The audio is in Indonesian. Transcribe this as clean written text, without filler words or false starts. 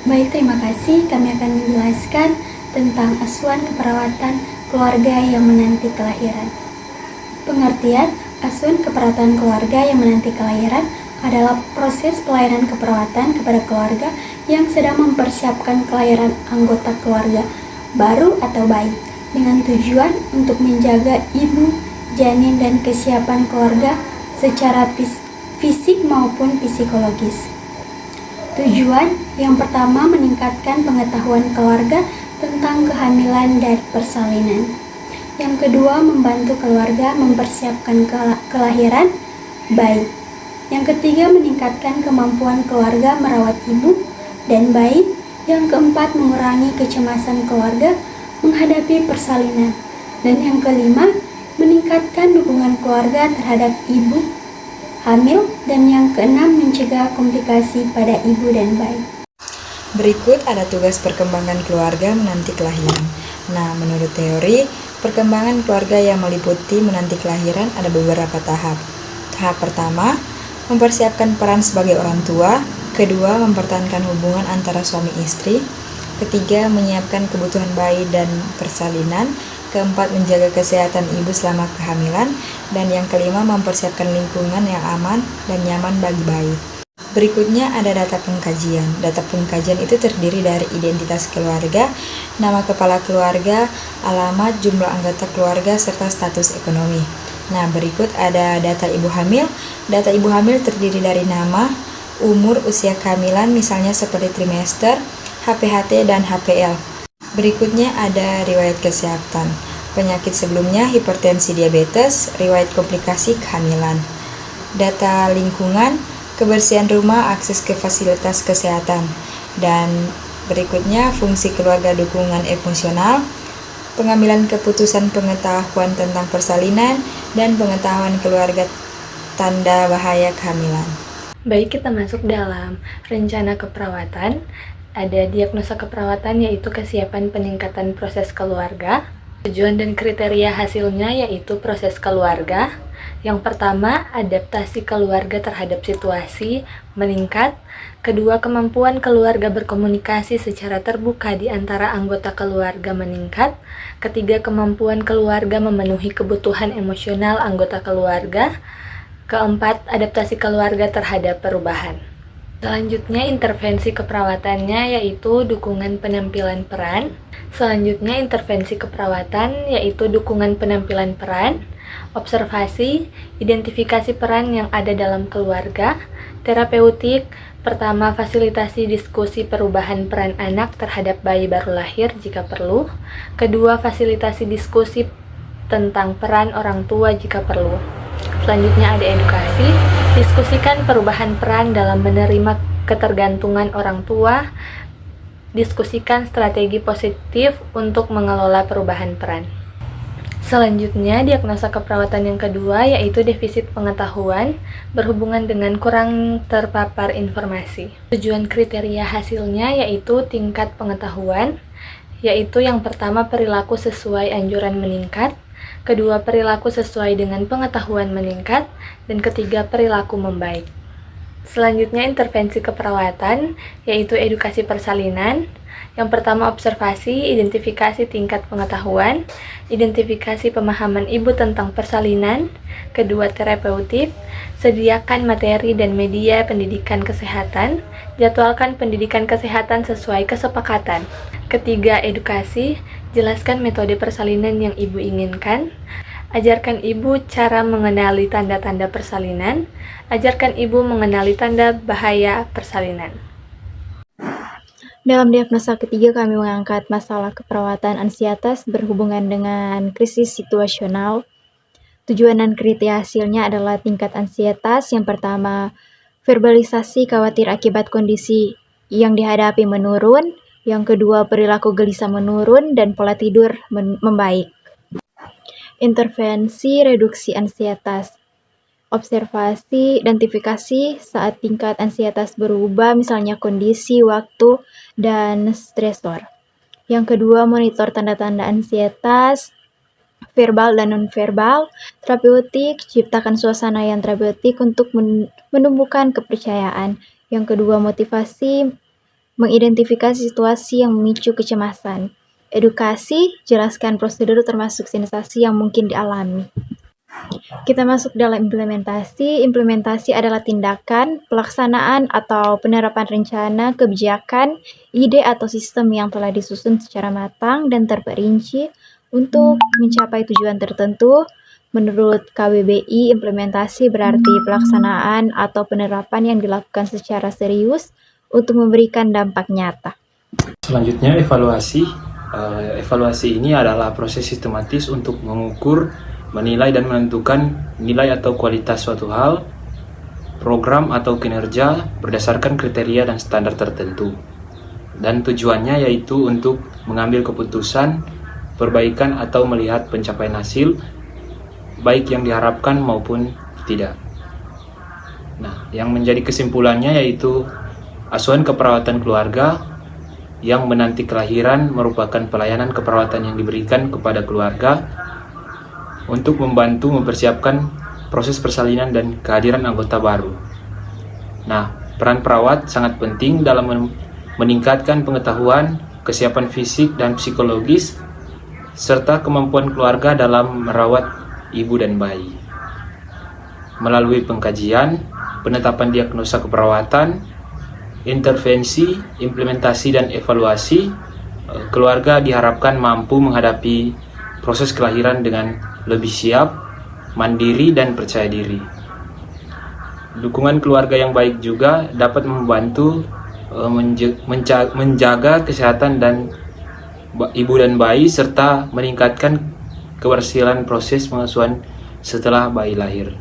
Baik, terima kasih. Kami akan menjelaskan tentang asuhan keperawatan keluarga yang menanti kelahiran. Pengertian asuhan keperawatan keluarga yang menanti kelahiran adalah proses pelayanan keperawatan kepada keluarga yang sedang mempersiapkan kelahiran anggota keluarga baru atau bayi dengan tujuan untuk menjaga ibu, janin, dan kesiapan keluarga secara fisik maupun psikologis. Tujuan yang pertama meningkatkan pengetahuan keluarga tentang kehamilan dan persalinan. Yang kedua, membantu keluarga mempersiapkan kelahiran bayi. Yang ketiga, meningkatkan kemampuan keluarga merawat ibu dan bayi. Yang keempat, mengurangi kecemasan keluarga menghadapi persalinan. Dan yang kelima, meningkatkan dukungan keluarga terhadap ibu hamil. Dan yang keenam, mencegah komplikasi pada ibu dan bayi. Berikut ada tugas perkembangan keluarga menanti kelahiran. Nah, menurut teori, perkembangan keluarga yang meliputi menanti kelahiran ada beberapa tahap. Tahap pertama, mempersiapkan peran sebagai orang tua. Kedua, mempertahankan hubungan antara suami istri. Ketiga, menyiapkan kebutuhan bayi dan persalinan. Keempat, menjaga kesehatan ibu selama kehamilan. Dan yang kelima, mempersiapkan lingkungan yang aman dan nyaman bagi bayi. Berikutnya ada data pengkajian. Data pengkajian itu terdiri dari identitas keluarga, nama kepala keluarga, alamat, jumlah anggota keluarga, serta status ekonomi. Nah, berikut ada data ibu hamil. Data ibu hamil terdiri dari nama, umur, usia kehamilan, misalnya seperti trimester, HPHT, dan HPL. Berikutnya ada riwayat kesehatan. Penyakit sebelumnya, hipertensi, diabetes, riwayat komplikasi kehamilan. Data lingkungan, kebersihan rumah, akses ke fasilitas kesehatan. Dan berikutnya fungsi keluarga, dukungan emosional, pengambilan keputusan, pengetahuan tentang persalinan, dan pengetahuan keluarga tanda bahaya kehamilan. Baik, kita masuk dalam rencana keperawatan. Ada diagnosa keperawatan, yaitu kesiapan peningkatan proses keluarga. Tujuan dan kriteria hasilnya yaitu proses keluarga. Yang pertama, adaptasi keluarga terhadap situasi meningkat. Kedua, kemampuan keluarga berkomunikasi secara terbuka di antara anggota keluarga meningkat. Ketiga, kemampuan keluarga memenuhi kebutuhan emosional anggota keluarga. Keempat, adaptasi keluarga terhadap perubahan. Selanjutnya, intervensi keperawatannya yaitu dukungan penampilan peran. Selanjutnya, intervensi keperawatan yaitu dukungan penampilan peran, observasi, identifikasi peran yang ada dalam keluarga, terapeutik. Pertama, fasilitasi diskusi perubahan peran anak terhadap bayi baru lahir jika perlu. Kedua, fasilitasi diskusi tentang peran orang tua jika perlu. Selanjutnya ada edukasi, diskusikan perubahan peran dalam menerima ketergantungan orang tua, diskusikan strategi positif untuk mengelola perubahan peran. Selanjutnya, diagnosa keperawatan yang kedua yaitu defisit pengetahuan berhubungan dengan kurang terpapar informasi. Tujuan kriteria hasilnya yaitu tingkat pengetahuan, yaitu yang pertama perilaku sesuai anjuran meningkat, kedua perilaku sesuai dengan pengetahuan meningkat, dan ketiga perilaku membaik. Selanjutnya intervensi keperawatan yaitu edukasi persalinan. Yang pertama observasi, identifikasi tingkat pengetahuan, identifikasi pemahaman ibu tentang persalinan. Kedua terapeutik, sediakan materi dan media pendidikan kesehatan, jadwalkan pendidikan kesehatan sesuai kesepakatan. Ketiga edukasi, jelaskan metode persalinan yang ibu inginkan. Ajarkan ibu cara mengenali tanda-tanda persalinan. Ajarkan ibu mengenali tanda bahaya persalinan. Dalam diagnosa ketiga, kami mengangkat masalah keperawatan ansietas berhubungan dengan krisis situasional. Tujuan dan kriteria hasilnya adalah tingkat ansietas. Yang pertama, verbalisasi khawatir akibat kondisi yang dihadapi menurun. Yang kedua, perilaku gelisah menurun dan pola tidur membaik. Intervensi reduksi ansietas. Observasi, identifikasi saat tingkat ansietas berubah, misalnya kondisi, waktu, dan stresor. Yang kedua, monitor tanda-tanda ansietas, verbal dan non-verbal. Terapeutik, ciptakan suasana yang terapeutik untuk menumbuhkan kepercayaan. Yang kedua, motivasi, mengidentifikasi situasi yang memicu kecemasan. Edukasi, jelaskan prosedur termasuk sensasi yang mungkin dialami. Kita masuk dalam implementasi. Implementasi adalah tindakan, pelaksanaan, atau penerapan rencana, kebijakan, ide atau sistem yang telah disusun secara matang dan terperinci untuk mencapai tujuan tertentu. Menurut KBBI, implementasi berarti pelaksanaan atau penerapan yang dilakukan secara serius untuk memberikan dampak nyata. Selanjutnya, evaluasi. Evaluasi ini adalah proses sistematis untuk mengukur, menilai dan menentukan nilai atau kualitas suatu hal, program atau kinerja berdasarkan kriteria dan standar tertentu. Dan tujuannya yaitu untuk mengambil keputusan, perbaikan atau melihat pencapaian hasil, baik yang diharapkan maupun tidak. Nah, yang menjadi kesimpulannya yaitu asuhan keperawatan keluarga yang menanti kelahiran merupakan pelayanan keperawatan yang diberikan kepada keluarga untuk membantu mempersiapkan proses persalinan dan kehadiran anggota baru. Nah, peran perawat sangat penting dalam meningkatkan pengetahuan, kesiapan fisik dan psikologis, serta kemampuan keluarga dalam merawat ibu dan bayi. Melalui pengkajian, penetapan diagnosa keperawatan, intervensi, implementasi dan evaluasi, keluarga diharapkan mampu menghadapi proses kelahiran dengan lebih siap, mandiri dan percaya diri. Dukungan keluarga yang baik juga dapat membantu menjaga kesehatan dan ibu dan bayi serta meningkatkan keberhasilan proses pengasuhan setelah bayi lahir.